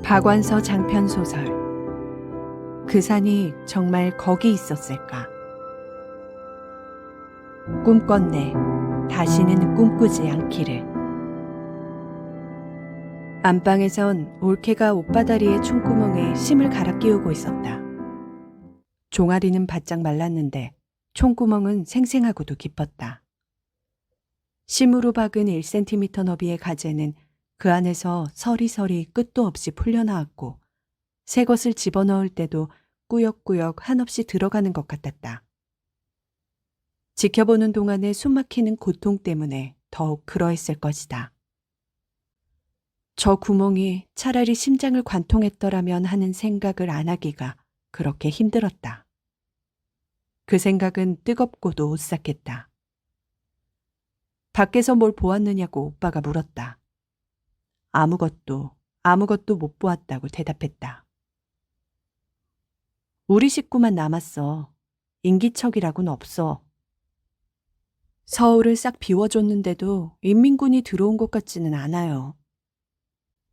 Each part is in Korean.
박완서 장편소설 그 산이 정말 거기 있었을까? 꿈꿨네. 다시는 꿈꾸지 않기를. 안방에선 올케가 옷바다리의 총구멍에 심을 갈아 끼우고 있었다. 종아리는 바짝 말랐는데 총구멍은 생생하고도 깊었다. 심으로 박은 1cm 너비의 가재는 그 안에서 서리서리 끝도 없이 풀려나왔고 새 것을 집어넣을 때도 꾸역꾸역 한없이 들어가는 것 같았다. 지켜보는 동안에 숨막히는 고통 때문에 더욱 그러했을 것이다. 저 구멍이 차라리 심장을 관통했더라면 하는 생각을 안 하기가 그렇게 힘들었다. 그 생각은 뜨겁고도 오싹했다. 밖에서 뭘 보았느냐고 오빠가 물었다. 아무것도 못 보았다고 대답했다. 우리 식구만 남았어. 인기척이라고는 없어. 서울을 싹 비워줬는데도 인민군이 들어온 것 같지는 않아요.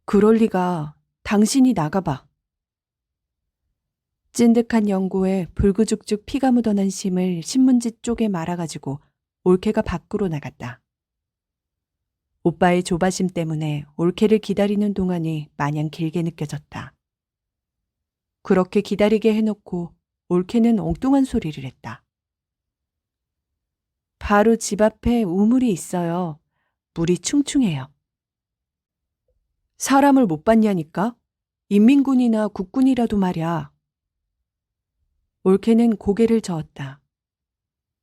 그럴 리가. 당신이 나가봐. 찐득한 연고에 불구죽죽 피가 묻어난 심을 신문지 쪽에 말아가지고 올케가 밖으로 나갔다. 오빠의 조바심 때문에 올케를 기다리는 동안이 마냥 길게 느껴졌다. 그렇게 기다리게 해놓고 올케는 엉뚱한 소리를 했다. 바로 집 앞에 우물이 있어요. 물이 충충해요. 사람을 못 봤냐니까? 인민군이나 국군이라도 말이야. 올케는 고개를 저었다.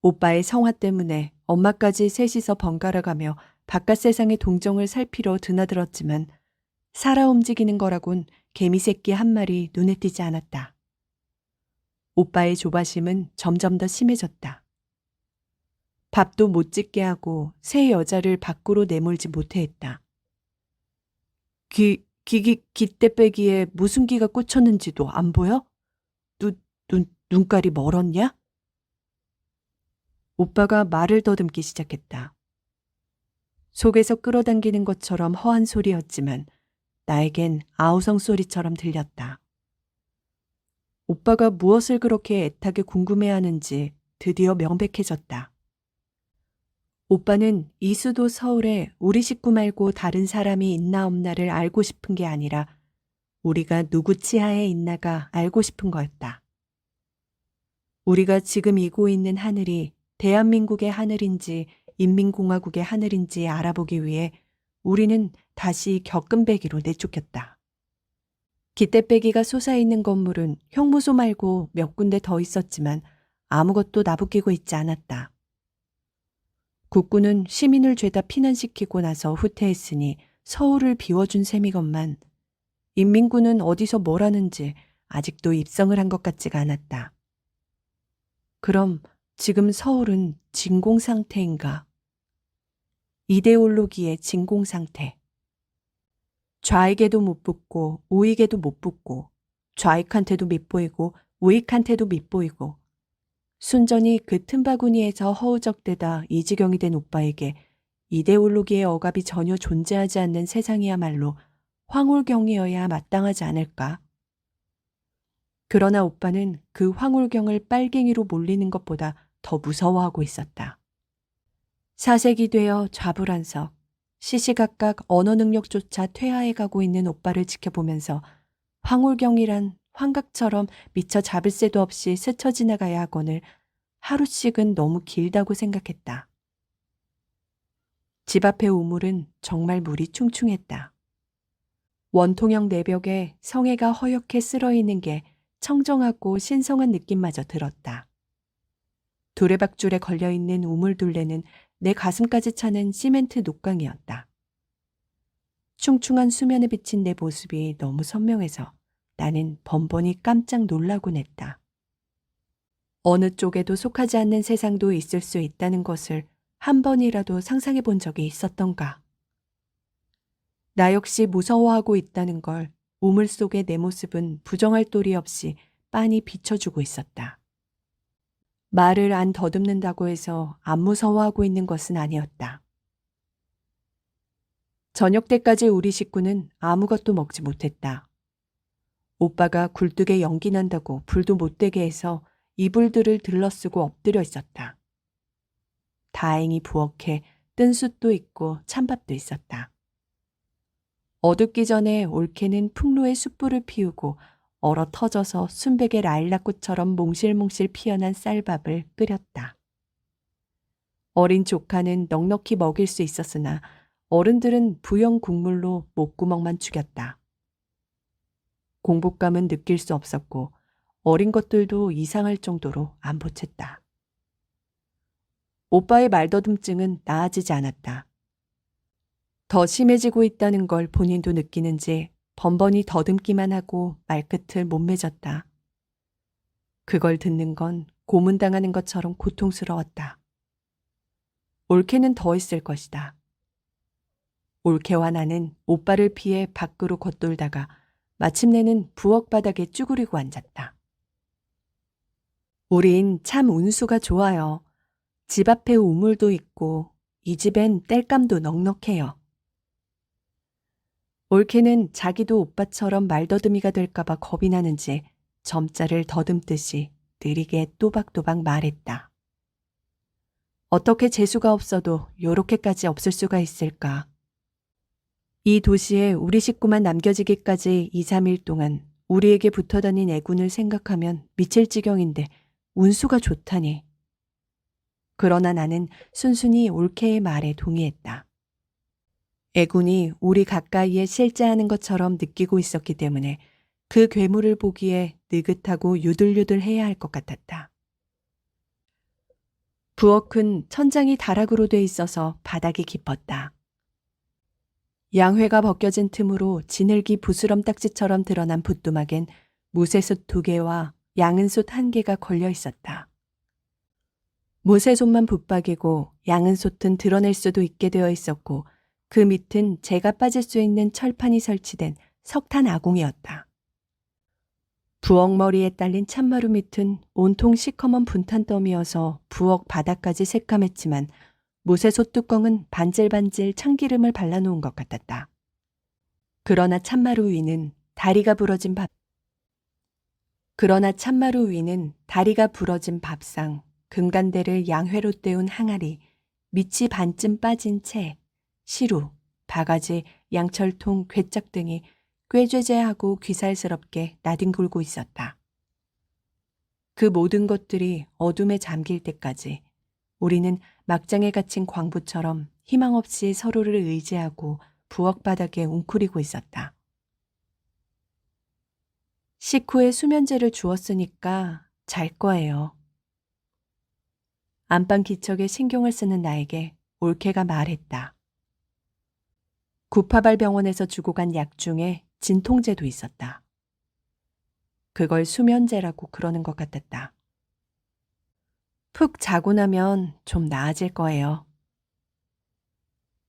오빠의 성화 때문에 엄마까지 셋이서 번갈아가며 바깥 세상의 동정을 살피러 드나들었지만 살아 움직이는 거라곤 개미새끼 한 마리 눈에 띄지 않았다. 오빠의 조바심은 점점 더 심해졌다. 밥도 못 짓게 하고 새 여자를 밖으로 내몰지 못해 했다. 기떼빼기에 무슨 기가 꽂혔는지도 안 보여? 눈깔이 멀었냐? 오빠가 말을 더듬기 시작했다. 속에서 끌어당기는 것처럼 허한 소리였지만 나에겐 아우성 소리처럼 들렸다. 오빠가 무엇을 그렇게 애타게 궁금해하는지 드디어 명백해졌다. 오빠는 이수도 서울에 우리 식구 말고 다른 사람이 있나 없나를 알고 싶은 게 아니라 우리가 누구 치하에 있나가 알고 싶은 거였다. 우리가 지금 이고 있는 하늘이 대한민국의 하늘인지 인민공화국의 하늘인지 알아보기 위해 우리는 다시 격금배기로 내쫓겼다. 기떼빼기가 솟아있는 건물은 형무소 말고 몇 군데 더 있었지만 아무것도 나부끼고 있지 않았다. 국군은 시민을 죄다 피난시키고 나서 후퇴했으니 서울을 비워준 셈이건만 인민군은 어디서 뭘 하는지 아직도 입성을 한 것 같지가 않았다. 그럼 지금 서울은 진공 상태인가? 이데올로기의 진공 상태. 좌익에도 못 붙고 우익에도 못 붙고 좌익한테도 밉보이고 우익한테도 밉보이고 순전히 그 틈바구니에서 허우적대다 이 지경이 된 오빠에게 이데올로기의 억압이 전혀 존재하지 않는 세상이야말로 황홀경이어야 마땅하지 않을까? 그러나 오빠는 그 황홀경을 빨갱이로 몰리는 것보다 더 무서워하고 있었다. 사색이 되어 좌불안석, 시시각각 언어 능력조차 퇴화해가고 있는 오빠를 지켜보면서 황홀경이란 환각처럼 미처 잡을 새도 없이 스쳐 지나가야 하거늘 하루씩은 너무 길다고 생각했다. 집 앞의 우물은 정말 물이 충충했다. 원통형 내벽에 성애가 허옇게 쓸어있는 게 청정하고 신성한 느낌마저 들었다. 두레박줄에 걸려있는 우물둘레는 내 가슴까지 차는 시멘트 녹강이었다. 충충한 수면에 비친 내 모습이 너무 선명해서 나는 번번이 깜짝 놀라곤 했다. 어느 쪽에도 속하지 않는 세상도 있을 수 있다는 것을 한 번이라도 상상해 본 적이 있었던가. 나 역시 무서워하고 있다는 걸 우물 속의 내 모습은 부정할 도리 없이 빤히 비춰주고 있었다. 말을 안 더듬는다고 해서 안 무서워하고 있는 것은 아니었다. 저녁 때까지 우리 식구는 아무것도 먹지 못했다. 오빠가 굴뚝에 연기 난다고 불도 못 대게 해서 이불들을 들러쓰고 엎드려 있었다. 다행히 부엌에 뜬 숯도 있고 찬밥도 있었다. 어둡기 전에 올케는 풍로에 숯불을 피우고 얼어 터져서 순백의 라일락꽃처럼 몽실몽실 피어난 쌀밥을 끓였다. 어린 조카는 넉넉히 먹일 수 있었으나 어른들은 부영 국물로 목구멍만 죽였다. 공복감은 느낄 수 없었고 어린 것들도 이상할 정도로 안 보챘다. 오빠의 말더듬증은 나아지지 않았다. 더 심해지고 있다는 걸 본인도 느끼는지 번번이 더듬기만 하고 말끝을 못 맺었다. 그걸 듣는 건 고문당하는 것처럼 고통스러웠다. 올케는 더 했을 것이다. 올케와 나는 오빠를 피해 밖으로 겉돌다가 마침내는 부엌 바닥에 쭈그리고 앉았다. 우린 참 운수가 좋아요. 집 앞에 우물도 있고 이 집엔 땔감도 넉넉해요. 올케는 자기도 오빠처럼 말더듬이가 될까봐 겁이 나는지 점자를 더듬듯이 느리게 또박또박 말했다. 어떻게 재수가 없어도 요렇게까지 없을 수가 있을까? 이 도시에 우리 식구만 남겨지기까지 2, 3일 동안 우리에게 붙어다닌 애군을 생각하면 미칠 지경인데 운수가 좋다니. 그러나 나는 순순히 올케의 말에 동의했다. 애군이 우리 가까이에 실제하는 것처럼 느끼고 있었기 때문에 그 괴물을 보기에 느긋하고 유들유들해야 할 것 같았다. 부엌은 천장이 다락으로 돼 있어서 바닥이 깊었다. 양회가 벗겨진 틈으로 지늘기 부스럼 딱지처럼 드러난 붓두막엔 무쇠솥 2개와 양은솥 1개가 걸려 있었다. 무쇠솥만 붙박이고 양은솥은 드러낼 수도 있게 되어 있었고 그 밑은 재가 빠질 수 있는 철판이 설치된 석탄 아궁이었다. 부엌 머리에 딸린 참마루 밑은 온통 시커먼 분탄 더미여서 부엌 바닥까지 새까맸지만 무쇠솥 뚜껑은 반질반질 참기름을 발라놓은 것 같았다. 그러나 참마루 위는 다리가 부러진 밥상, 금간대를 양회로 때운 항아리, 밑이 반쯤 빠진 채, 시루, 바가지, 양철통, 괴짝 등이 꾀죄죄하고 귀살스럽게 나뒹굴고 있었다. 그 모든 것들이 어둠에 잠길 때까지 우리는 막장에 갇힌 광부처럼 희망 없이 서로를 의지하고 부엌 바닥에 웅크리고 있었다. 식후에 수면제를 주었으니까 잘 거예요. 안방 기척에 신경을 쓰는 나에게 올케가 말했다. 구파발 병원에서 주고 간 약 중에 진통제도 있었다. 그걸 수면제라고 그러는 것 같았다. 푹 자고 나면 좀 나아질 거예요.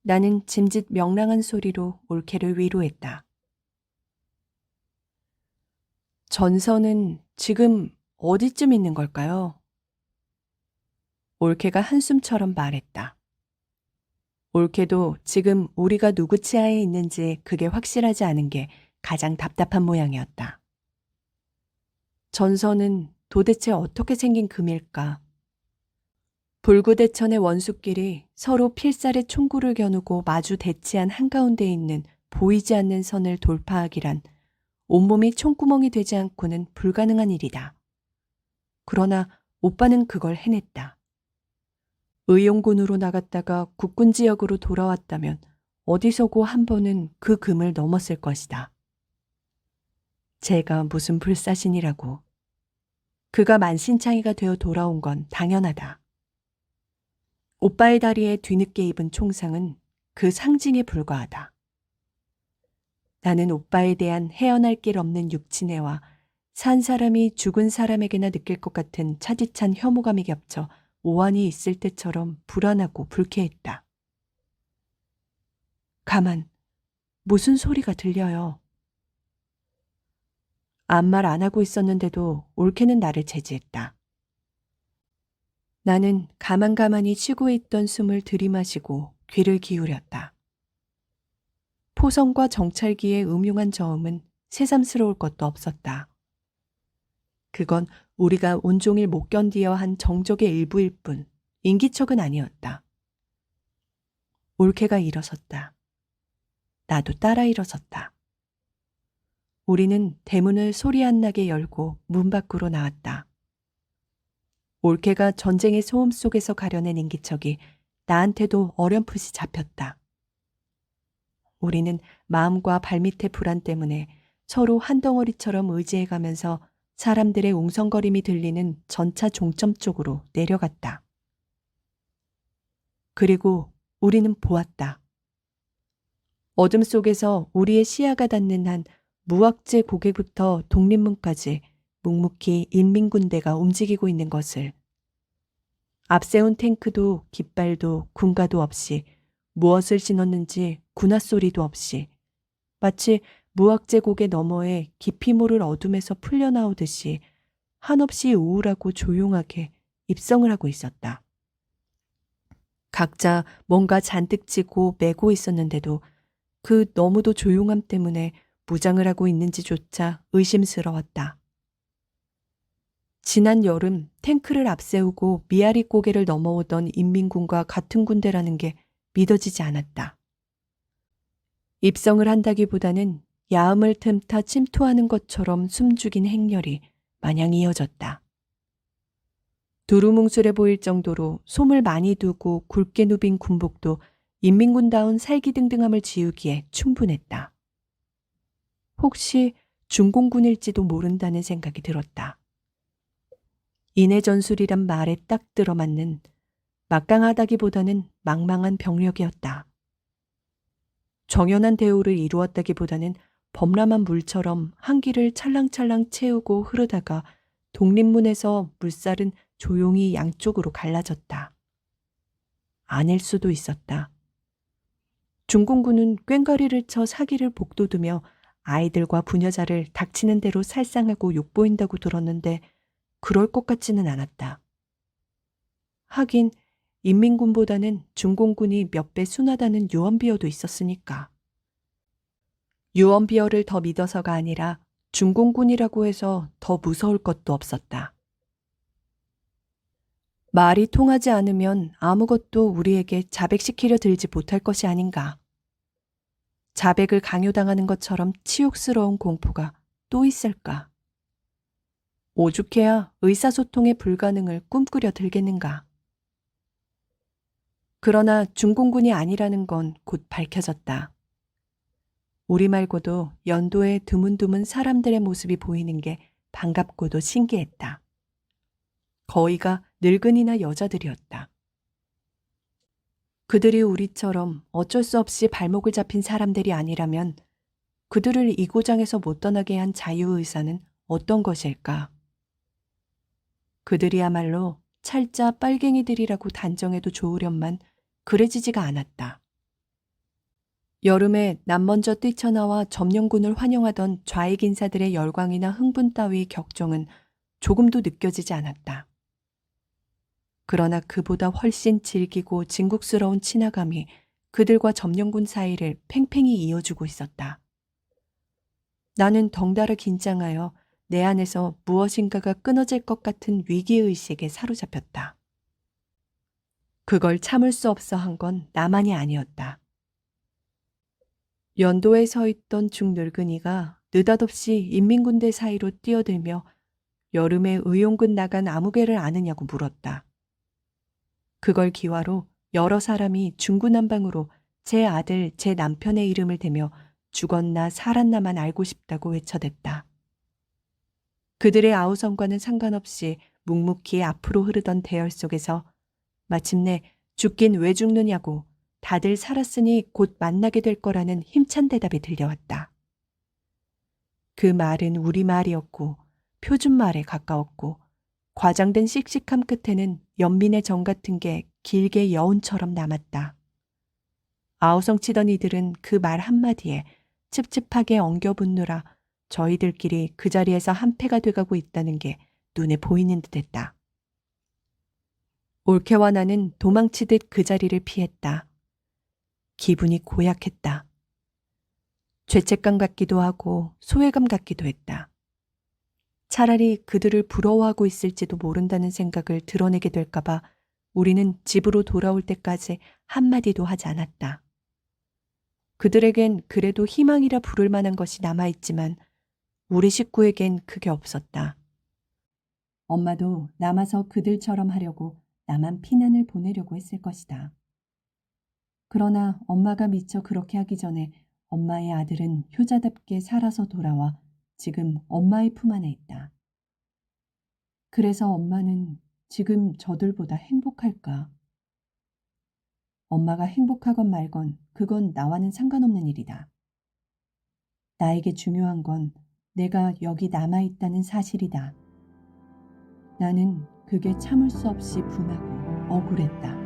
나는 짐짓 명랑한 소리로 올케를 위로했다. 전선은 지금 어디쯤 있는 걸까요? 올케가 한숨처럼 말했다. 올케도 지금 우리가 누구 치하에 있는지 그게 확실하지 않은 게 가장 답답한 모양이었다. 전선은 도대체 어떻게 생긴 금일까? 불구대천의 원수끼리 서로 필살에 총구를 겨누고 마주 대치한 한가운데 있는 보이지 않는 선을 돌파하기란 온몸이 총구멍이 되지 않고는 불가능한 일이다. 그러나 오빠는 그걸 해냈다. 의용군으로 나갔다가 국군 지역으로 돌아왔다면 어디서고 한 번은 그 금을 넘었을 것이다. 제가 무슨 불사신이라고. 그가 만신창이가 되어 돌아온 건 당연하다. 오빠의 다리에 뒤늦게 입은 총상은 그 상징에 불과하다. 나는 오빠에 대한 헤어날 길 없는 육친애와 산 사람이 죽은 사람에게나 느낄 것 같은 차디찬 혐오감이 겹쳐 오한이 있을 때처럼 불안하고 불쾌했다. 가만, 무슨 소리가 들려요. 아무 말 안 하고 있었는데도 올케는 나를 제지했다. 나는 가만가만히 쉬고 있던 숨을 들이마시고 귀를 기울였다. 포성과 정찰기의 음흉한 저음은 새삼스러울 것도 없었다. 그건 우리가 온종일 못 견디어 한 정적의 일부일 뿐 인기척은 아니었다. 올케가 일어섰다. 나도 따라 일어섰다. 우리는 대문을 소리 안 나게 열고 문 밖으로 나왔다. 올케가 전쟁의 소음 속에서 가려낸 인기척이 나한테도 어렴풋이 잡혔다. 우리는 마음과 발밑의 불안 때문에 서로 한 덩어리처럼 의지해가면서 사람들의 웅성거림이 들리는 전차 종점 쪽으로 내려갔다. 그리고 우리는 보았다. 어둠 속에서 우리의 시야가 닿는 한 무악재 고개부터 독립문까지 묵묵히 인민군대가 움직이고 있는 것을. 앞세운 탱크도 깃발도 군가도 없이 무엇을 신었는지 군화 소리도 없이 마치 무악재 고개 너머에 깊이 모를 어둠에서 풀려나오듯이 한없이 우울하고 조용하게 입성을 하고 있었다. 각자 뭔가 잔뜩 쥐고 메고 있었는데도 그 너무도 조용함 때문에 무장을 하고 있는지조차 의심스러웠다. 지난 여름 탱크를 앞세우고 미아리 고개를 넘어오던 인민군과 같은 군대라는 게 믿어지지 않았다. 입성을 한다기보다는 야음을 틈타 침투하는 것처럼 숨죽인 행렬이 마냥 이어졌다. 두루뭉술해 보일 정도로 솜을 많이 두고 굵게 누빈 군복도 인민군다운 살기등등함을 지우기에 충분했다. 혹시 중공군일지도 모른다는 생각이 들었다. 인해 전술이란 말에 딱 들어맞는 막강하다기보다는 망망한 병력이었다. 정연한 대우를 이루었다기보다는 범람한 물처럼 한기를 찰랑찰랑 채우고 흐르다가 독립문에서 물살은 조용히 양쪽으로 갈라졌다. 아닐 수도 있었다. 중공군은 꽹과리를 쳐 사기를 복돋우며 아이들과 부녀자를 닥치는 대로 살상하고 욕보인다고 들었는데 그럴 것 같지는 않았다. 하긴 인민군보다는 중공군이 몇 배 순하다는 유언비어도 있었으니까. 유언비어를 더 믿어서가 아니라 중공군이라고 해서 더 무서울 것도 없었다. 말이 통하지 않으면 아무것도 우리에게 자백시키려 들지 못할 것이 아닌가. 자백을 강요당하는 것처럼 치욕스러운 공포가 또 있을까. 오죽해야 의사소통의 불가능을 꿈꾸려 들겠는가. 그러나 중공군이 아니라는 건 곧 밝혀졌다. 우리 말고도 연도에 드문드문 사람들의 모습이 보이는 게 반갑고도 신기했다. 거의가 늙은이나 여자들이었다. 그들이 우리처럼 어쩔 수 없이 발목을 잡힌 사람들이 아니라면 그들을 이 고장에서 못 떠나게 한 자유의사는 어떤 것일까? 그들이야말로 찰자 빨갱이들이라고 단정해도 좋으련만 그래지지가 않았다. 여름에 남 먼저 뛰쳐나와 점령군을 환영하던 좌익 인사들의 열광이나 흥분 따위 격정은 조금도 느껴지지 않았다. 그러나 그보다 훨씬 질기고 진국스러운 친화감이 그들과 점령군 사이를 팽팽히 이어주고 있었다. 나는 덩달아 긴장하여 내 안에서 무엇인가가 끊어질 것 같은 위기의식에 사로잡혔다. 그걸 참을 수 없어 한 건 나만이 아니었다. 연도에 서 있던 중늙은이가 느닷없이 인민군대 사이로 뛰어들며 여름에 의용군 나간 아무개를 아느냐고 물었다. 그걸 기화로 여러 사람이 중구난방으로 제 아들, 제 남편의 이름을 대며 죽었나 살았나만 알고 싶다고 외쳐댔다. 그들의 아우성과는 상관없이 묵묵히 앞으로 흐르던 대열 속에서 마침내 죽긴 왜 죽느냐고 다들 살았으니 곧 만나게 될 거라는 힘찬 대답이 들려왔다. 그 말은 우리말이었고 표준말에 가까웠고 과장된 씩씩함 끝에는 연민의 정 같은 게 길게 여운처럼 남았다. 아우성 치던 이들은 그 말 한마디에 찝찝하게 엉겨붙느라 저희들끼리 그 자리에서 한패가 돼가고 있다는 게 눈에 보이는 듯했다. 올케와 나는 도망치듯 그 자리를 피했다. 기분이 고약했다. 죄책감 같기도 하고 소외감 같기도 했다. 차라리 그들을 부러워하고 있을지도 모른다는 생각을 드러내게 될까봐 우리는 집으로 돌아올 때까지 한마디도 하지 않았다. 그들에겐 그래도 희망이라 부를 만한 것이 남아있지만 우리 식구에겐 그게 없었다. 엄마도 남아서 그들처럼 하려고 나만 피난을 보내려고 했을 것이다. 그러나 엄마가 미처 그렇게 하기 전에 엄마의 아들은 효자답게 살아서 돌아와 지금 엄마의 품 안에 있다. 그래서 엄마는 지금 저들보다 행복할까? 엄마가 행복하건 말건 그건 나와는 상관없는 일이다. 나에게 중요한 건 내가 여기 남아있다는 사실이다. 나는 그게 참을 수 없이 분하고 억울했다.